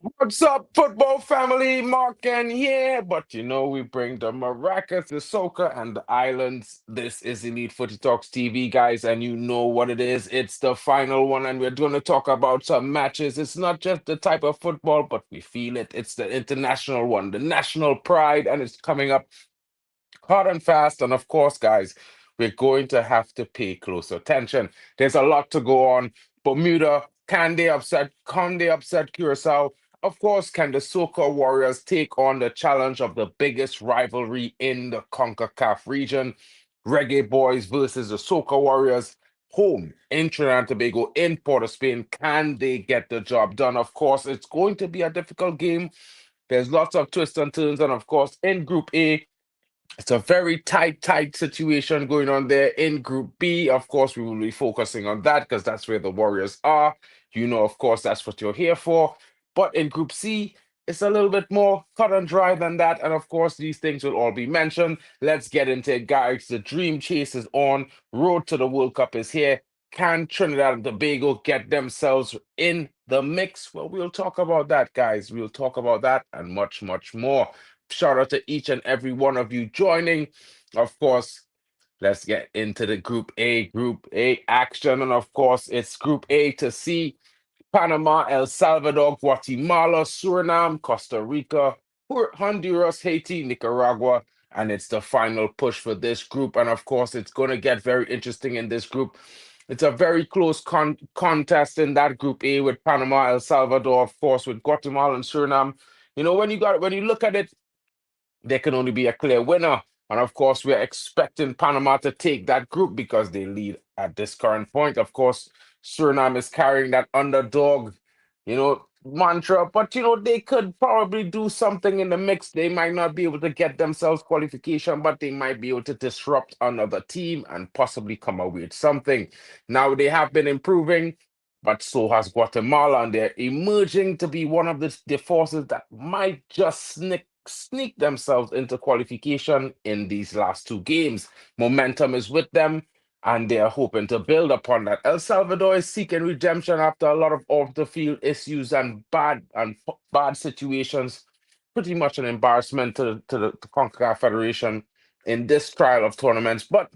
What's up, football family? MarkN here. But you know, we bring the maracas, the soca, and the islands. This is Elite Footy Talks TV, guys, and you know what it is. It's the final one, and we're going to talk about some matches. It's not just the type of football, but we feel it. It's the international one, the national pride, and it's coming up hard and fast. And of course, guys, we're going to have to pay close attention. There's a lot to go on. Bermuda, can they upset Curacao? Of course, can the Soca Warriors take on the challenge of the biggest rivalry in the CONCACAF region? Reggae Boys versus the Soca Warriors, home in Trinidad and Tobago, in Port of Spain. Can they get the job done? Of course, it's going to be a difficult game. There's lots of twists and turns. And of course, in Group A, it's a very tight situation going on there in Group B. Of course, we will be focusing on that because that's where the Warriors are. You know, of course, that's what you're here for. But in Group C, it's a little bit more cut and dry than that. And of course, these things will all be mentioned. Let's get into it, guys. The dream chase is on. Road to the World Cup is here. Can Trinidad and Tobago get themselves in the mix? Well, we'll talk about that, guys. We'll talk about that and much more. Shout out to each and every one of you joining. Of course, let's get into the Group A action. And of course, it's Group A to see Panama, El Salvador, Guatemala, Suriname, Costa Rica, Honduras, Haiti, Nicaragua. And it's the final push for this group. And of course, it's going to get very interesting in this group. It's a very close contest in that Group A with Panama, El Salvador, of course, with Guatemala and Suriname. You know, when you look at it, there can only be a clear winner. And of course, we're expecting Panama to take that group because they lead at this current point. Of course, Suriname is carrying that underdog, mantra, but they could probably do something in the mix. They might not be able to get themselves qualification, but they might be able to disrupt another team and possibly come away with something. Now they have been improving, but so has Guatemala, and they're emerging to be one of the forces that might just sneak themselves into qualification in these last two games. Momentum is with them, and they are hoping to build upon that. El Salvador is seeking redemption after a lot of off-the-field issues and bad situations. Pretty much an embarrassment to the CONCACAF Federation in this trial of tournaments, but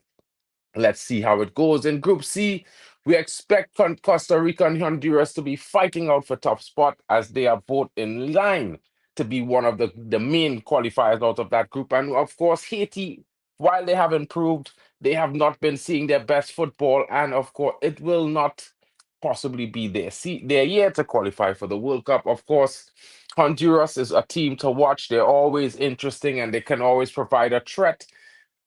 let's see how it goes. In Group C, we expect Costa Rica and Honduras to be fighting out for top spot as they are both in line to be one of the main qualifiers out of that group. And of course, Haiti, while they have improved, they have not been seeing their best football. And of course, it will not possibly be their year to qualify for the World Cup. Of course, Honduras is a team to watch. They're always interesting and they can always provide a threat,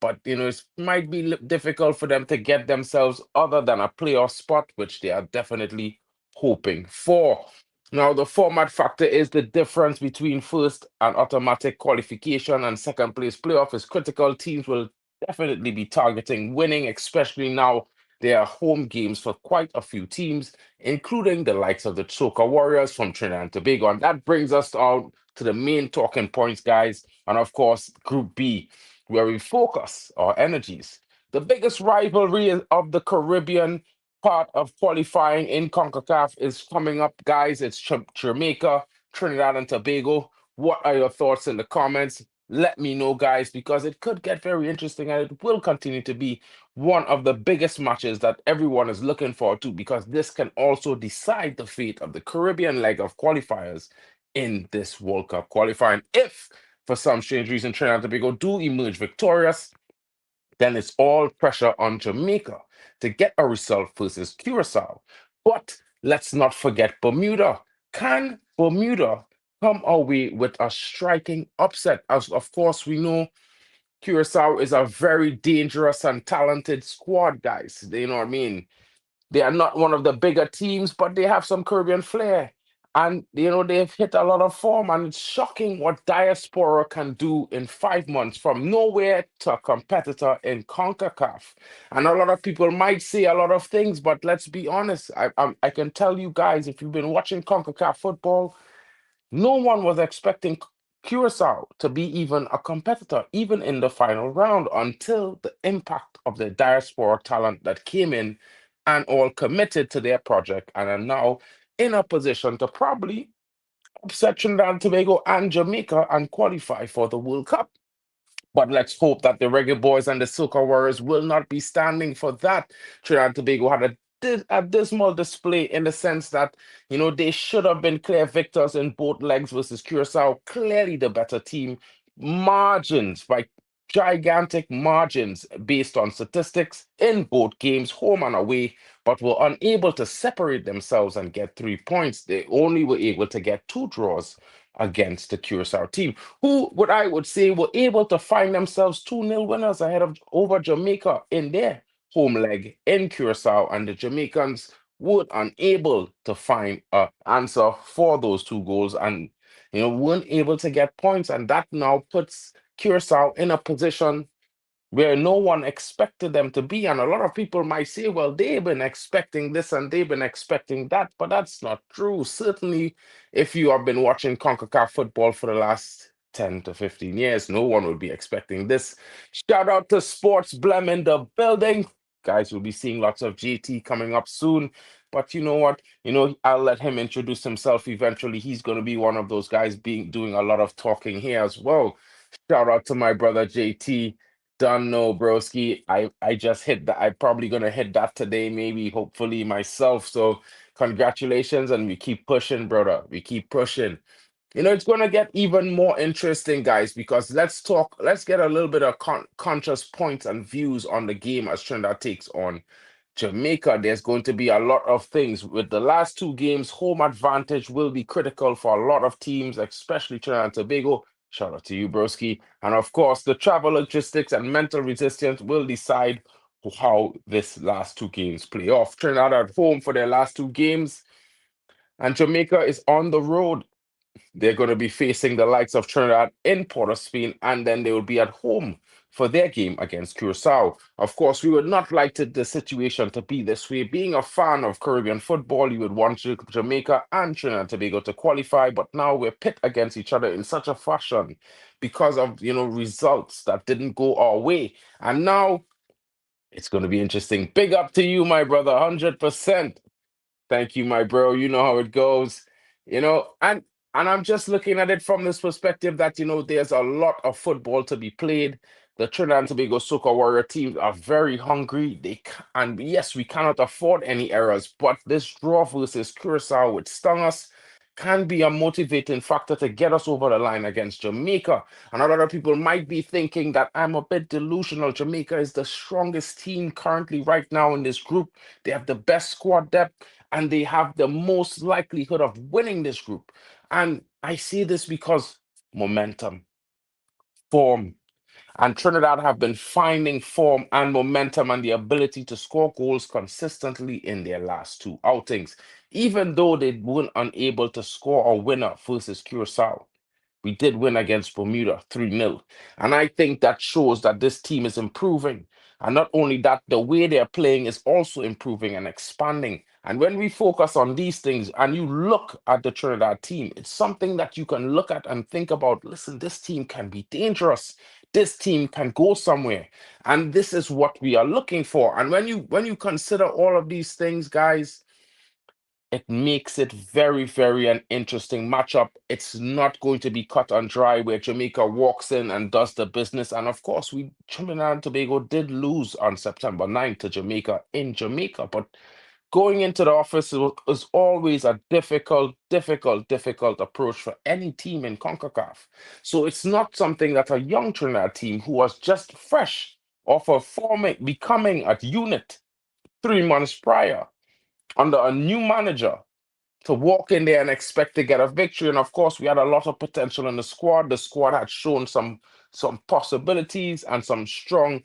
but it might be difficult for them to get themselves other than a playoff spot, which they are definitely hoping for. Now, the format factor is the difference between first and automatic qualification and second place playoff is critical. Teams will definitely be targeting winning, especially now there are home games for quite a few teams, including the likes of the Soca Warriors from Trinidad and Tobago. And that brings us out to the main talking points, guys. And of course, Group B, where we focus our energies. The biggest rivalry of the Caribbean part of qualifying in CONCACAF is coming up, guys. It's Jamaica, Trinidad, and Tobago. What are your thoughts in the comments? Let me know, guys, because it could get very interesting and it will continue to be one of the biggest matches that everyone is looking forward to because this can also decide the fate of the Caribbean leg of qualifiers in this World Cup qualifying. If for some strange reason Trinidad and Tobago do emerge victorious, then it's all pressure on Jamaica to get a result versus Curacao. But let's not forget Bermuda. Can Bermuda come away with a striking upset? As of course we know, Curacao is a very dangerous and talented squad, guys. You know what I mean? They are not one of the bigger teams, but they have some Caribbean flair. And they've hit a lot of form, and it's shocking what Diaspora can do in 5 months from nowhere to a competitor in CONCACAF. And a lot of people might say a lot of things, but let's be honest. I can tell you guys, if you've been watching CONCACAF football, no one was expecting Curacao to be even a competitor, even in the final round, until the impact of the diaspora talent that came in and all committed to their project and are now in a position to probably upset Trinidad and Tobago and Jamaica and qualify for the World Cup. But let's hope that the Reggae Boys and the Soca Warriors will not be standing for that. Trinidad and Tobago had a dismal display in the sense that, they should have been clear victors in both legs versus Curacao. Clearly the better team. Margins, by gigantic margins based on statistics in both games, home and away, but were unable to separate themselves and get 3 points. They only were able to get two draws against the Curacao team, who, what I would say, were able to find themselves 2-0 winners ahead of over Jamaica in their home leg in Curacao, and the Jamaicans were unable to find an answer for those two goals and weren't able to get points, and that now puts Curacao in a position where no one expected them to be. And a lot of people might say, well, they've been expecting this and they've been expecting that, but that's not true. Certainly, if you have been watching CONCACAF football for the last 10 to 15 years, no one would be expecting this. Shout out to Sports Blem in the building. Guys, we'll be seeing lots of JT coming up soon. But you know what? I'll let him introduce himself eventually. He's going to be one of those guys doing a lot of talking here as well. Shout out to my brother JT. Don't know, broski. I just hit that. I'm probably gonna hit that today, maybe, hopefully myself. So congratulations, and we keep pushing, brother. We keep pushing. It's gonna get even more interesting, guys, because let's get a little bit of conscious points and views on the game as Trinidad takes on Jamaica. There's going to be a lot of things. With the last two games, home advantage will be critical for a lot of teams, especially Trinidad and Tobago. Shout out to you, broski. And of course, the travel logistics and mental resistance will decide how this last two games play off. Trinidad at home for their last two games, and Jamaica is on the road. They're going to be facing the likes of Trinidad in Port of Spain, and then they will be at home for their game against Curacao. Of course, we would not like the situation to be this way. Being a fan of Caribbean football, you would want Jamaica and Trinidad and Tobago to qualify, but now we're pit against each other in such a fashion because of, results that didn't go our way. And now it's going to be interesting. Big up to you, my brother, 100%. Thank you, my bro. You know how it goes, and I'm just looking at it from this perspective that there's a lot of football to be played. The Trinidad and Tobago Soca Warrior teams are very hungry. And yes, we cannot afford any errors, but this draw versus Curacao, which stung us, can be a motivating factor to get us over the line against Jamaica. And a lot of people might be thinking that I'm a bit delusional. Jamaica is the strongest team currently right now in this group. They have the best squad depth, and they have the most likelihood of winning this group. And I see this because momentum, form, and Trinidad have been finding form and momentum and the ability to score goals consistently in their last two outings, even though they weren't unable to score a winner versus Curacao. We did win against Bermuda 3-0. And I think that shows that this team is improving. And not only that, the way they're playing is also improving and expanding. And when we focus on these things and you look at the Trinidad team, it's something that you can look at and think about. Listen, this team can be dangerous. This team can go somewhere. And this is what we are looking for. And when you consider all of these things, guys, it makes it very, very an interesting matchup. It's not going to be cut and dry where Jamaica walks in and does the business. And of course, Trinidad and Tobago did lose on September 9th to Jamaica in Jamaica. But going into the office is always a difficult approach for any team in CONCACAF. So it's not something that a young Trinidad team who was just fresh off of becoming a unit 3 months prior under a new manager to walk in there and expect to get a victory. And of course, we had a lot of potential in the squad. The squad had shown some possibilities and some strong,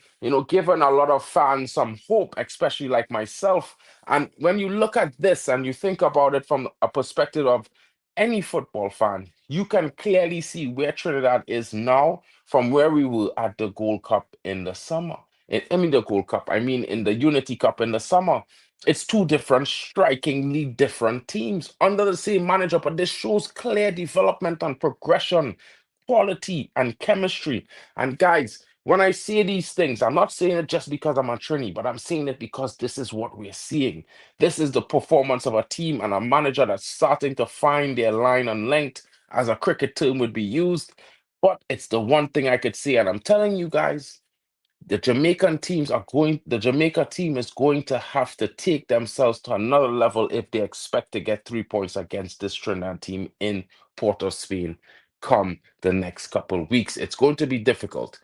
given a lot of fans some hope, especially like myself. And when you look at this and you think about it from a perspective of any football fan, you can clearly see where Trinidad is now from where we were at the Gold Cup in the summer. The Gold Cup, I mean in the Unity Cup in the summer. It's two different, strikingly different teams under the same manager, but this shows clear development and progression, quality and chemistry. And guys, when I say these things, I'm not saying it just because I'm a Trini, but I'm saying it because this is what we're seeing. This is the performance of a team and a manager that's starting to find their line and length as a cricket term would be used, but it's the one thing I could say. And I'm telling you guys, the Jamaica team is going to have to take themselves to another level if they expect to get 3 points against this Trinidad team in Port of Spain come the next couple of weeks. It's going to be difficult.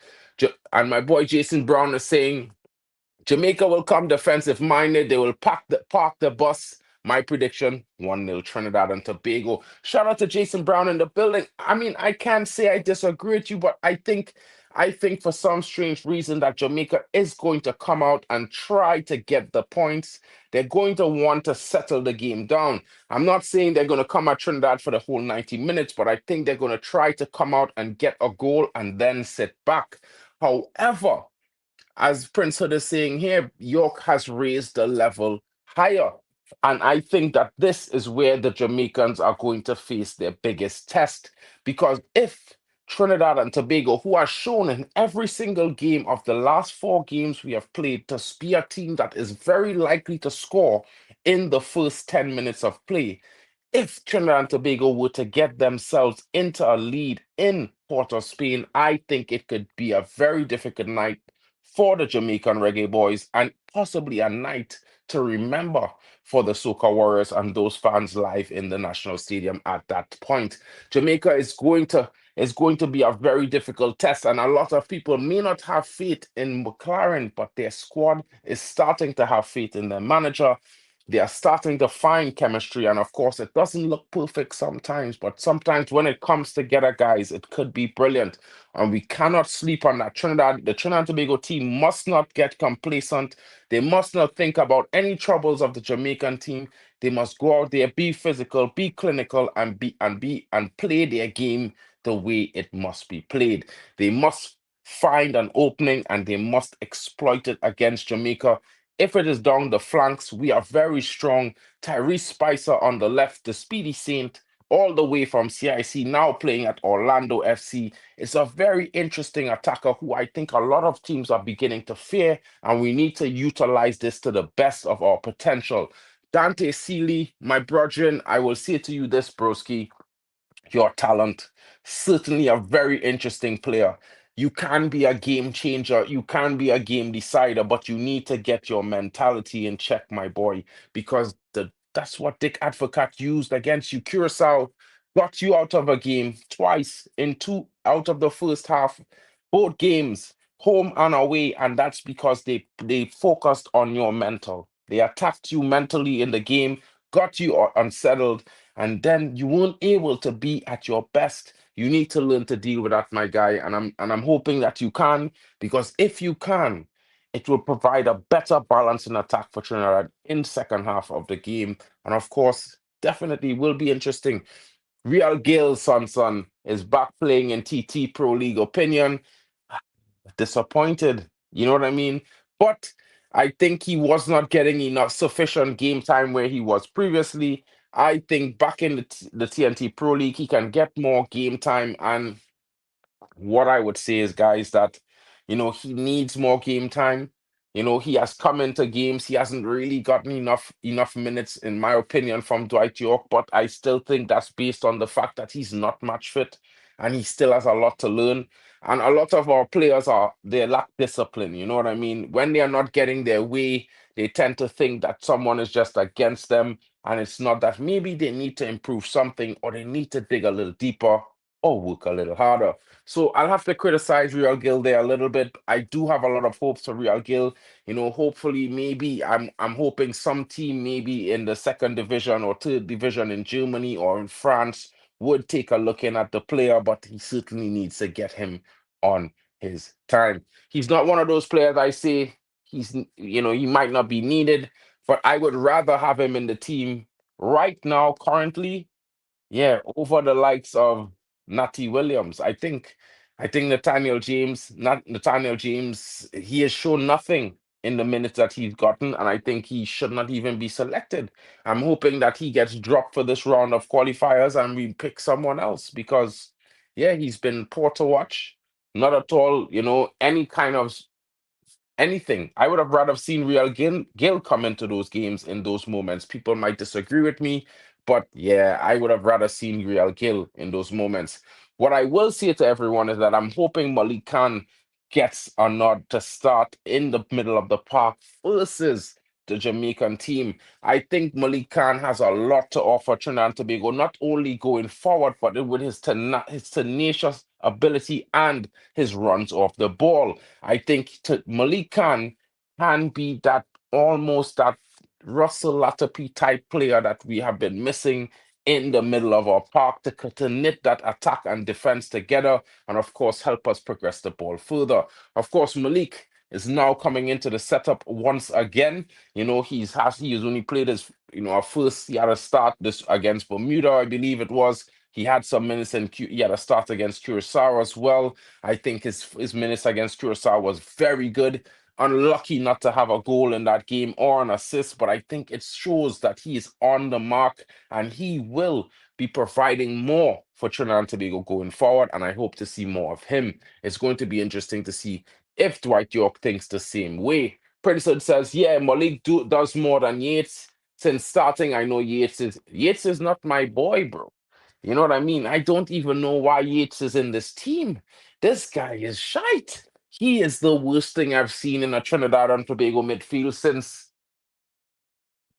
And my boy Jason Brown is saying Jamaica will come defensive minded. They will park the bus. My prediction 1-0 Trinidad and Tobago. Shout out to Jason Brown in the building. I mean, I can't say I disagree with you, but I think for some strange reason that Jamaica is going to come out and try to get the points. They're going to want to settle the game down. I'm not saying they're going to come at Trinidad for the whole 90 minutes, but I think they're going to try to come out and get a goal and then sit back. However, as Prince Hood is saying here, York has raised the level higher. And I think that this is where the Jamaicans are going to face their biggest test. Because if Trinidad and Tobago, who are shown in every single game of the last 4 games we have played to be a team that is very likely to score in the first 10 minutes of play, if Trinidad and Tobago were to get themselves into a lead in Port of Spain, I think it could be a very difficult night for the Jamaican Reggae Boys and possibly a night to remember for the Soca Warriors and those fans live in the National Stadium at that point. Jamaica is going to be a very difficult test, and a lot of people may not have faith in McLaren, but their squad is starting to have faith in their manager. They are starting to find chemistry, and of course, it doesn't look perfect sometimes, but sometimes when it comes together, guys, it could be brilliant. And we cannot sleep on that. The Trinidad and Tobago team must not get complacent. They must not think about any troubles of the Jamaican team. They must go out there, be physical, be clinical, and play their game the way it must be played. They must find an opening and they must exploit it against Jamaica. If it is down the flanks, we are very strong. Tyrese Spicer on the left, the Speedy Saint, all the way from CIC, now playing at Orlando FC. It's a very interesting attacker who I think a lot of teams are beginning to fear, and we need to utilize this to the best of our potential. Dante Seeley, my brethren, I will say to you this, broski, your talent. Certainly a very interesting player. You can be a game changer, you can be a game decider, but you need to get your mentality in check, my boy, because that's what Dick Advocat used against you. Curacao got you out of a game twice in two out of the first half, both games, home and away, and that's because they focused on your mental. They attacked you mentally in the game, got you unsettled, and then you weren't able to be at your best. You need to learn to deal with that, my guy, and I'm hoping that you can, because if you can, it will provide a better balance in attack for Trinidad in second half of the game, and of course, definitely will be interesting. Real Gil Son is back playing in TT Pro League. Opinion disappointed. You know what I mean? But I think he was not getting enough sufficient game time where he was previously. I think back in the TNT Pro League, he can get more game time. And what I would say is, guys, that he needs more game time. He has come into games, he hasn't really gotten enough minutes, in my opinion, from Dwight York. But I still think that's based on the fact that he's not match fit, and he still has a lot to learn. And a lot of our players they lack discipline. You know what I mean? When they are not getting their way, they tend to think that someone is just against them, and it's not that. Maybe they need to improve something, or they need to dig a little deeper or work a little harder. So I'll have to criticize Real Gil there a little bit. I do have a lot of hopes for Real Gil. Hopefully, maybe I'm hoping some team, maybe in the second division or third division in Germany or in France, would take a look in at the player, but he certainly needs to get him on his time. He's not one of those players I say he might not be needed, but I would rather have him in the team right now, currently, yeah, over the likes of Natty Williams. I think Nathaniel James, he has shown nothing in the minutes that he's gotten, and I think he should not even be selected. I'm hoping that he gets dropped for this round of qualifiers and we pick someone else because, yeah, he's been poor to watch. Not at all, any kind of anything. I would have rather seen Real Gil come into those games in those moments. People might disagree with me, but yeah, I would have rather seen Real Gil in those moments. What I will say to everyone is that I'm hoping Malik Khan gets a nod to start in the middle of the park versus the Jamaican team. I think Malik Khan has a lot to offer Trinidad and Tobago, not only going forward, but with his tenacious ability and his runs off the ball. I think Malik Khan can be that almost that Russell Latapi type player that we have been missing in the middle of our park to knit that attack and defense together, and of course help us progress the ball further. Of course, Malik is now coming into the setup once again. He's only played his our first. He had a start this against Bermuda, I believe it was. He had some minutes he had a start against Curacao as well. I think his minutes against Curacao was very good. Unlucky not to have a goal in that game or an assist, but I think it shows that he is on the mark and he will be providing more for Trinidad and Tobago going forward. And I hope to see more of him. It's going to be interesting to see if Dwight York thinks the same way. Princeton says, yeah, Malik does more than Yates. Since starting, I know Yates is not my boy, bro. You know what I mean? I don't even know why Yates is in this team. This guy is shite. He is the worst thing I've seen in a Trinidad and Tobago midfield since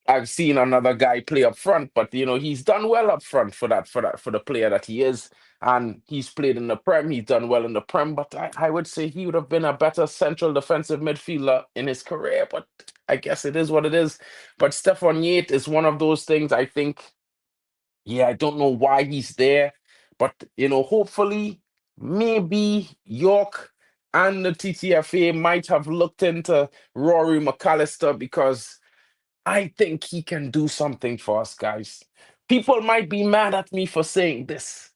I've seen another guy play up front. But he's done well up front for the player that he is. And he's played in the Prem. He's done well in the Prem. But I would say he would have been a better central defensive midfielder in his career. But I guess it is what it is. But Stefan Yates is one of those things I think. Yeah, I don't know why he's there, but hopefully, maybe York and the TTFA might have looked into Rory McAllister because I think he can do something for us, guys. People might be mad at me for saying this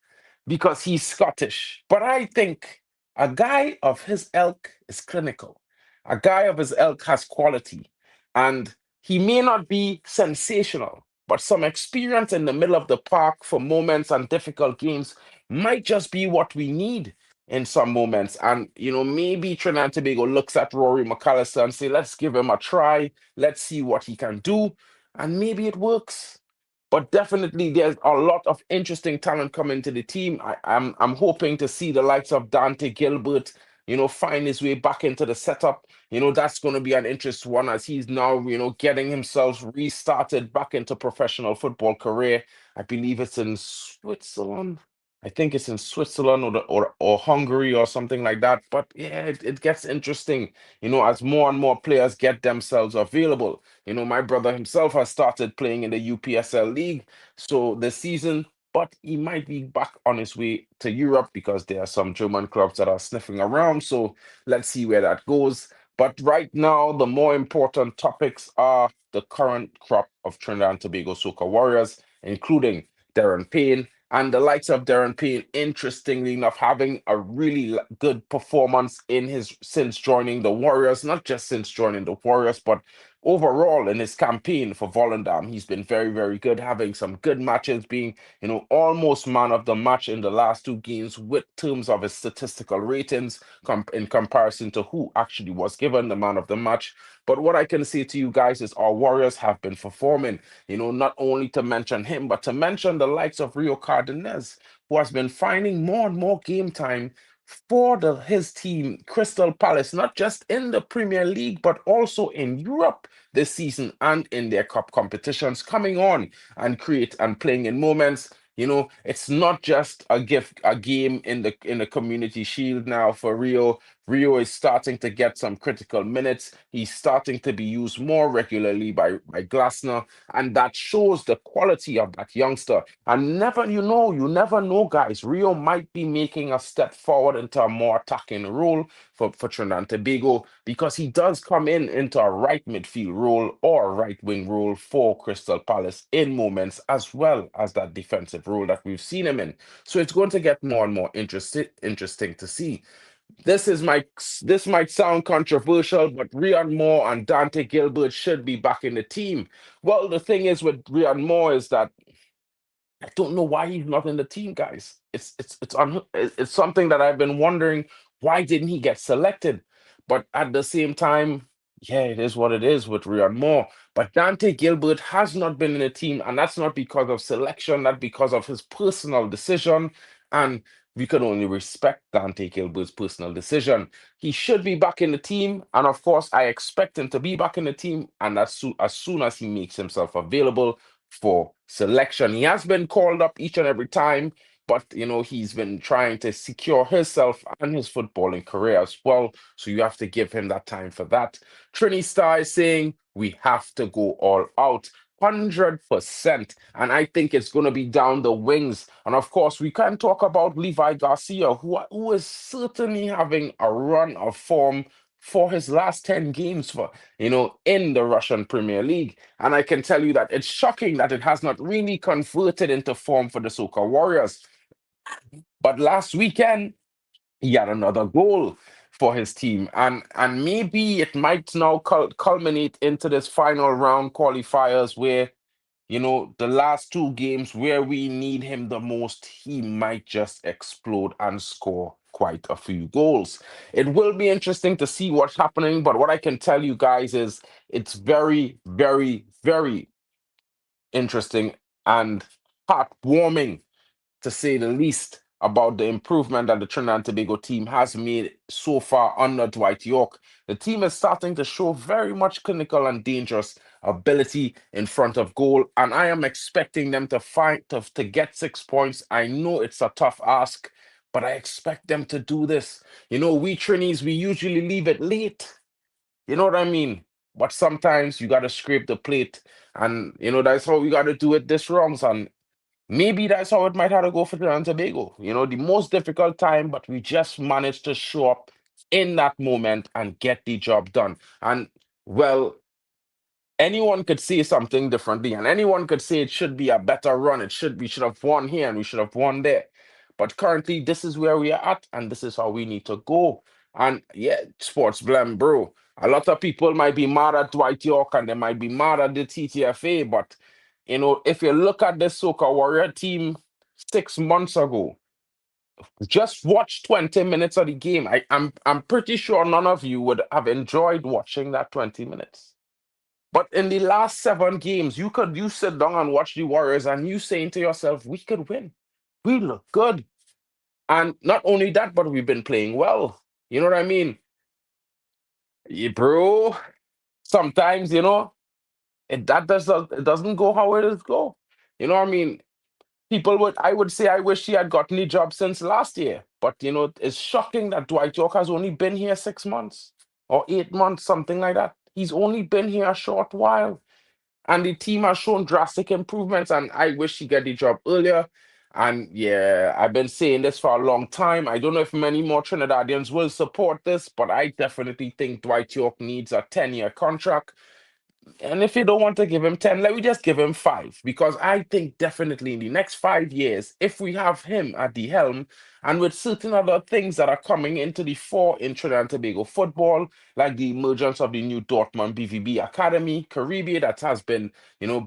because he's Scottish, but I think a guy of his ilk is clinical. A guy of his ilk has quality, and he may not be sensational, but some experience in the middle of the park for moments and difficult games might just be what we need in some moments. And maybe Trinidad and Tobago looks at Rory McAllister and say, let's give him a try. Let's see what he can do. And maybe it works. But definitely there's a lot of interesting talent coming to the team. I'm hoping to see the likes of Dante Gilbert, find his way back into the setup. That's going to be an interesting one as he's now, getting himself restarted back into professional football career. I believe it's in Switzerland. I think it's in Switzerland or Hungary or something like that. But yeah, it gets interesting, as more and more players get themselves available. My brother himself has started playing in the UPSL League. So this season, but he might be back on his way to Europe because there are some German clubs that are sniffing around. So let's see where that goes. But right now, the more important topics are the current crop of Trinidad and Tobago Soca Warriors, including Darren Payne, and the likes of Darren Payne, interestingly enough, having a really good performance since joining the Warriors, not just since joining the Warriors, but overall in his campaign for Volendam. He's been very, very good, having some good matches, being, almost man of the match in the last two games with terms of his statistical ratings in comparison to who actually was given the man of the match. But what I can say to you guys is our Warriors have been performing, not only to mention him, but to mention the likes of Rio Cardenas, who has been finding more and more game time for his team, Crystal Palace, not just in the Premier League, but also in Europe this season and in their cup competitions, coming on and playing in moments. It's not just a game in the Community Shield now for Rio. Rio is starting to get some critical minutes. He's starting to be used more regularly by Glasner, and that shows the quality of that youngster. And you never know, guys. Rio might be making a step forward into a more attacking role for Trinidad and Tobago because he does come into a right midfield role or a right wing role for Crystal Palace in moments, as well as that defensive role that we've seen him in. So it's going to get more and more interesting to see. This might sound controversial, but Rian Moore and Dante Gilbert should be back in the team. Well, the thing is with Rian Moore is that I don't know why he's not in the team, guys. It's something that I've been wondering. Why didn't he get selected? But at the same time, yeah, it is what it is with Riyad Moore. But Dante Gilbert has not been in the team, and that's not because of selection, not because of his personal decision. And we can only respect Dante Gilbert's personal decision. He should be back in the team, and of course, I expect him to be back in the team, and as soon as he makes himself available for selection. He has been called up each and every time, but he's been trying to secure himself and his footballing career as well. So you have to give him that time for that. Trini Star is saying we have to go all out. 100%. And I think it's going to be down the wings. And of course, we can talk about Levi Garcia, who is certainly having a run of form for his last 10 games in the Russian Premier League. And I can tell you that it's shocking that it has not really converted into form for the Soca Warriors. But last weekend, he had another goal for his team, and maybe it might now culminate into this final round qualifiers where the last two games where we need him the most, he might just explode and score quite a few goals. It will be interesting to see what's happening, but what I can tell you guys is it's very, very, very interesting and heartwarming, to say the least, about the improvement that the Trinidad and Tobago team has made so far under Dwight York. The team is starting to show very much clinical and dangerous ability in front of goal, and I am expecting them to fight to get 6 points. I know it's a tough ask, but I expect them to do this. We Trinis, we usually leave it late. You know what I mean? But sometimes you got to scrape the plate, and that's how we got to do it this round, son. Maybe that's how it might have to go for Trinidad and Tobago. The most difficult time, but we just managed to show up in that moment and get the job done. And well, anyone could say something differently, and anyone could say it should be a better run. We should have won here and we should have won there. But currently, this is where we are at, and this is how we need to go. And yeah, sports blem, bro. A lot of people might be mad at Dwight York and they might be mad at the TTFA, but if you look at this Soca Warrior team 6 months ago, just watch 20 minutes of the game. I'm pretty sure none of you would have enjoyed watching that 20 minutes. But in the last 7 games, you sit down and watch the Warriors and you saying to yourself, we could win. We look good. And not only that, but we've been playing well. You know what I mean? Yeah, bro, sometimes, it doesn't go how it is go. You know what I mean? I would say I wish he had gotten the job since last year. But it's shocking that Dwight York has only been here 6 months or 8 months, something like that. He's only been here a short while. And the team has shown drastic improvements, and I wish he got the job earlier. And yeah, I've been saying this for a long time. I don't know if many more Trinidadians will support this, but I definitely think Dwight York needs a 10-year contract. And if you don't want to give him 10, let me just give him 5. Because I think definitely in the next 5 years, if we have him at the helm, and with certain other things that are coming into the fore in Trinidad and Tobago football, like the emergence of the new Dortmund BVB Academy, Caribbean, that has been,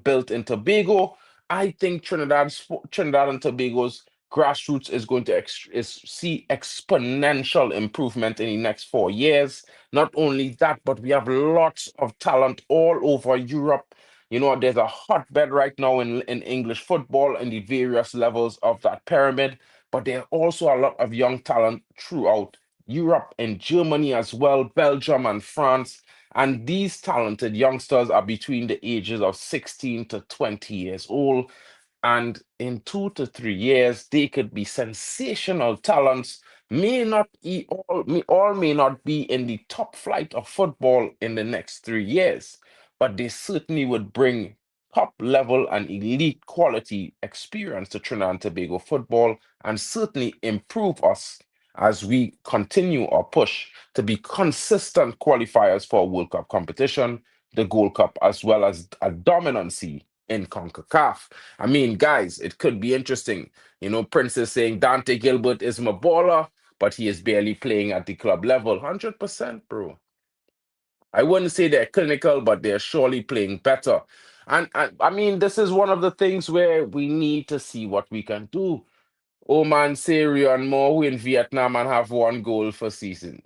built in Tobago, I think Trinidad and Tobago's grassroots is going to see exponential improvement in the next 4 years. Not only that, but we have lots of talent all over Europe. There's a hotbed right now in English football in the various levels of that pyramid, but there are also a lot of young talent throughout Europe and Germany as well, Belgium and France. And these talented youngsters are between the ages of 16 to 20 years old. And in 2 to 3 years, they could be sensational talents. All may not be in the top flight of football in the next 3 years, but they certainly would bring top level and elite quality experience to Trinidad and Tobago football, and certainly improve us as we continue our push to be consistent qualifiers for a World Cup competition, the Gold Cup, as well as a dominancy in CONCACAF. I mean, guys, it could be interesting. Prince is saying Dante Gilbert is my baller, but he is barely playing at the club level. 100%, bro. I wouldn't say they're clinical, but they're surely playing better. And I mean, this is one of the things where we need to see what we can do. Oman, Syria, and more win Vietnam and have 1 goal for season.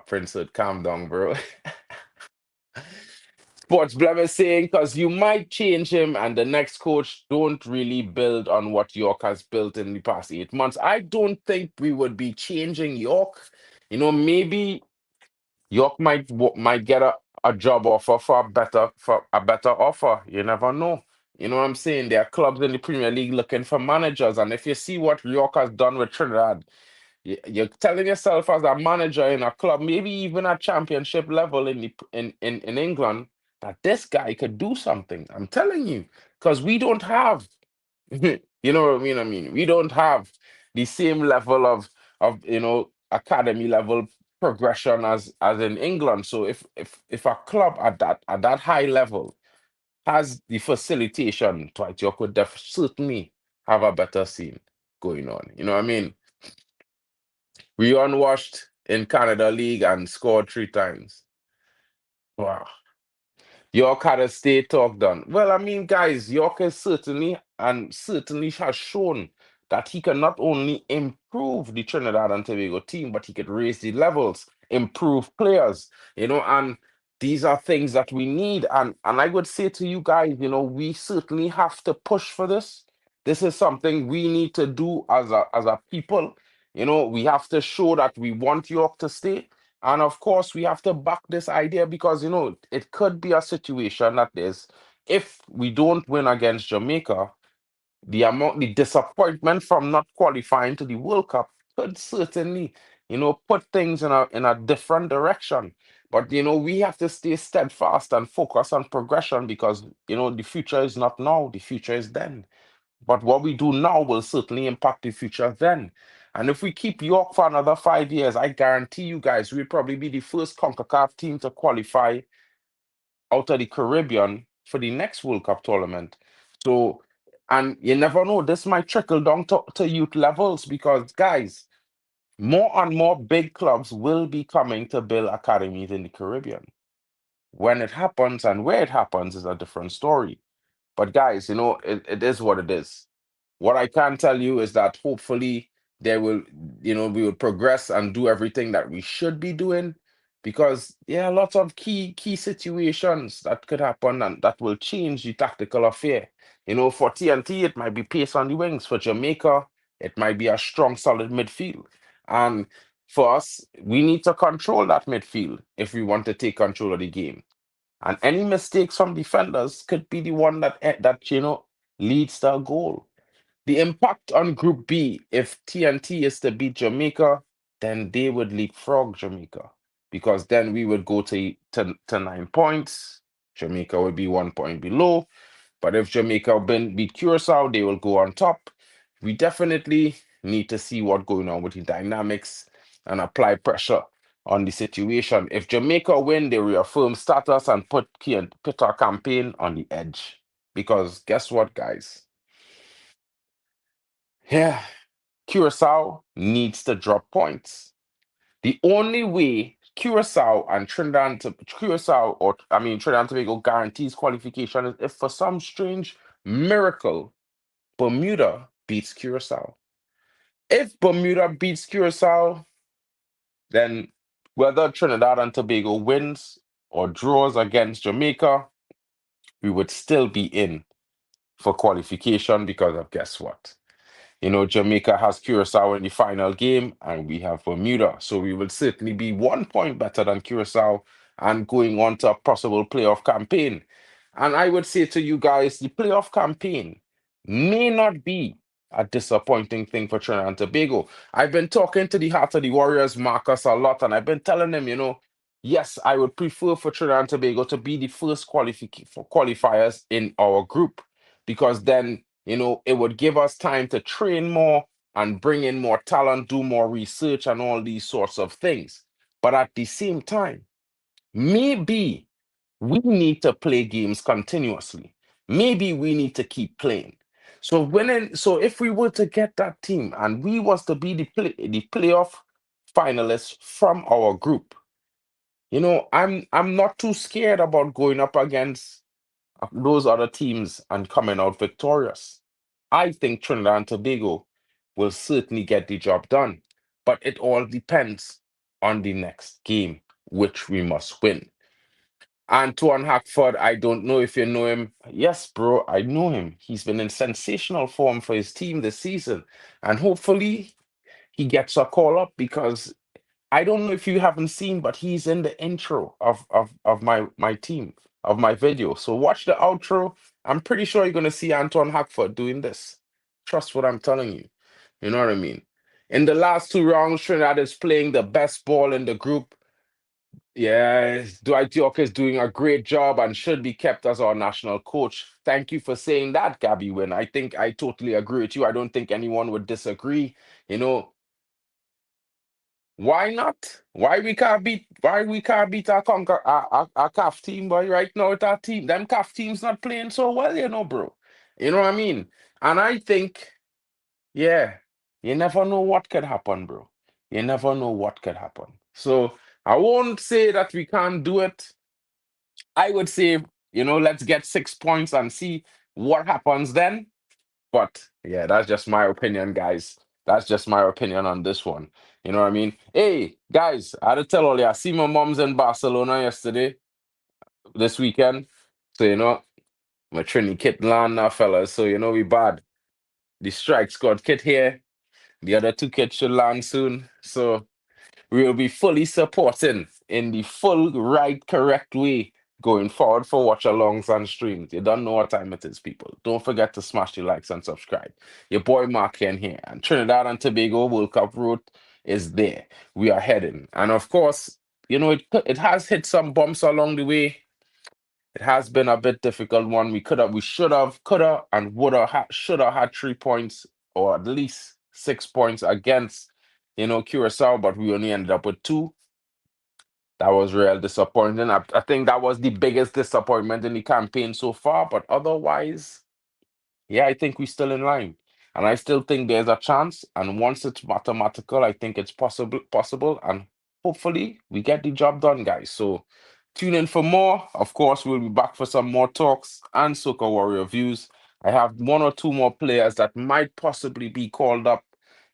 Prince Hood, calm down, bro. Sports Blem is saying because you might change him and the next coach don't really build on what York has built in the past 8 months. I don't think we would be changing York. Maybe York might get a job offer for a better offer. You never know. You know what I'm saying? There are clubs in the Premier League looking for managers, and if you see what York has done with Trinidad, you're telling yourself as a manager in a club, maybe even at championship level in England, that this guy could do something. I'm telling you, because we don't have, you know what I mean? We don't have the same level of academy level progression as in England. So if a club at that high level has the facilitation, right, you could certainly have a better scene going on. You know what I mean? We unwashed in Canada League and scored 3 times. Wow. York had a state talk done. Well, guys, York is certainly has shown that he can not only improve the Trinidad and Tobago team, but he could raise the levels, improve players, and these are things that we need. And I would say to you guys, we certainly have to push for this. This is something we need to do as a people. We have to show that we want York to stay. And of course, we have to back this idea because, it could be a situation that is, if we don't win against Jamaica, the disappointment from not qualifying to the World Cup could certainly, put things in a different direction. But, we have to stay steadfast and focus on progression because, the future is not now, the future is then. But what we do now will certainly impact the future then. And if we keep York for another 5 years, I guarantee you guys, we'll probably be the first CONCACAF team to qualify out of the Caribbean for the next World Cup tournament. So, and you never know, this might trickle down to youth levels because, guys, more and more big clubs will be coming to build academies in the Caribbean. When it happens and where it happens is a different story. But guys, it is what it is. What I can tell you is that hopefully there will, we will progress and do everything that we should be doing because yeah, lots of key situations that could happen and that will change the tactical affair. For TNT, it might be pace on the wings. For Jamaica, it might be a strong, solid midfield. And for us, we need to control that midfield if we want to take control of the game. And any mistakes from defenders could be the one that leads to a goal. The impact on Group B, if TNT is to beat Jamaica, then they would leapfrog Jamaica because then we would go to 9 points. Jamaica would be 1 point below. But if Jamaica beat Curacao, they will go on top. We definitely need to see what's going on with the dynamics and apply pressure on the situation. If Jamaica win, they reaffirm status and put our campaign on the edge. Because guess what, guys? Yeah, Curacao needs to drop points. The only way Trinidad and Tobago guarantees qualification is if for some strange miracle Bermuda beats Curacao. If Bermuda beats Curacao, then whether Trinidad and Tobago wins or draws against Jamaica, we would still be in for qualification because of guess what? Jamaica has Curacao in the final game, and we have Bermuda. So we will certainly be 1 point better than Curacao and going on to a possible playoff campaign. And I would say to you guys, the playoff campaign may not be a disappointing thing for Trinidad and Tobago. I've been talking to the Heart of the Warriors, Marcus, a lot, and I've been telling them, yes, I would prefer for Trinidad and Tobago to be the first qualifiers in our group because then it would give us time to train more and bring in more talent, do more research, and all these sorts of things. But at the same time, maybe we need to play games continuously. Maybe we need to keep playing. So if we were to get that team and we was to be the playoff finalists from our group, I'm not too scared about going up against those other teams and coming out victorious. I think Trinidad and Tobago will certainly get the job done. But it all depends on the next game, which we must win. Antoine Hackford, I don't know if you know him. Yes, bro, I know him. He's been in sensational form for his team this season. And hopefully he gets a call up because I don't know if you haven't seen, but he's in the intro of my team, of my video. So watch the outro. I'm pretty sure you're gonna see Anton Hackford doing this. Trust what I'm telling you. You know what I mean? In the last two rounds, Trinidad is playing the best ball in the group. Yes, Dwight York is doing a great job and should be kept as our national coach. Thank you for saying that, Gabby Wynn. I think I totally agree with you. I don't think anyone would disagree. You know, why not? Why we can't beat our CAF team, boy? Right now, with our team, them CAF teams not playing so well, bro. You know what I mean? And I think, yeah, you never know what could happen, bro. You never know what could happen. So I won't say that we can't do it. I would say, let's get 6 points and see what happens then. But yeah, that's just my opinion, guys. That's just my opinion on this one. You know what I mean? Hey, guys, I had to tell all you, I see my mom's in Barcelona yesterday, this weekend. So, my Trini kit land now, fellas. So, we bad. The strike squad kit here. The other two kits should land soon. So, we will be fully supporting in the full right, correct way going forward for watch alongs and streams. You don't know what time it is, people. Don't forget to smash the likes and subscribe. Your boy MarkN here, and Trinidad and Tobago World Cup route is there. We are heading, and of course, it has hit some bumps along the way. It has been a bit difficult one. We should have, could have, and would have, should have had 3 points or at least 6 points against, Curacao, but we only ended up with two. That was real disappointing. I think that was the biggest disappointment in the campaign so far, but otherwise, yeah, I think we're still in line. And I still think there's a chance. And once it's mathematical, I think it's possible. And hopefully we get the job done, guys. So tune in for more. Of course, we'll be back for some more talks and Soca Warrior views. I have one or two more players that might possibly be called up.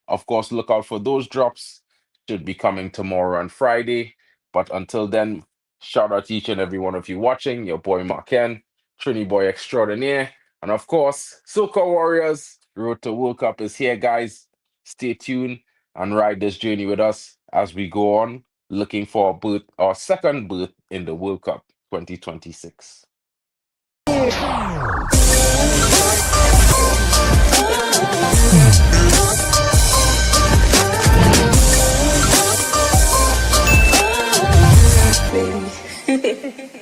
Of course, look out for those drops. Should be coming tomorrow and Friday. But until then, shout out to each and every one of you watching. Your boy MarkN, Trini Boy Extraordinaire. And of course, Soca Warriors, Road to World Cup is here, guys. Stay tuned and ride this journey with us as we go on, looking for our second berth in the World Cup 2026. Baby.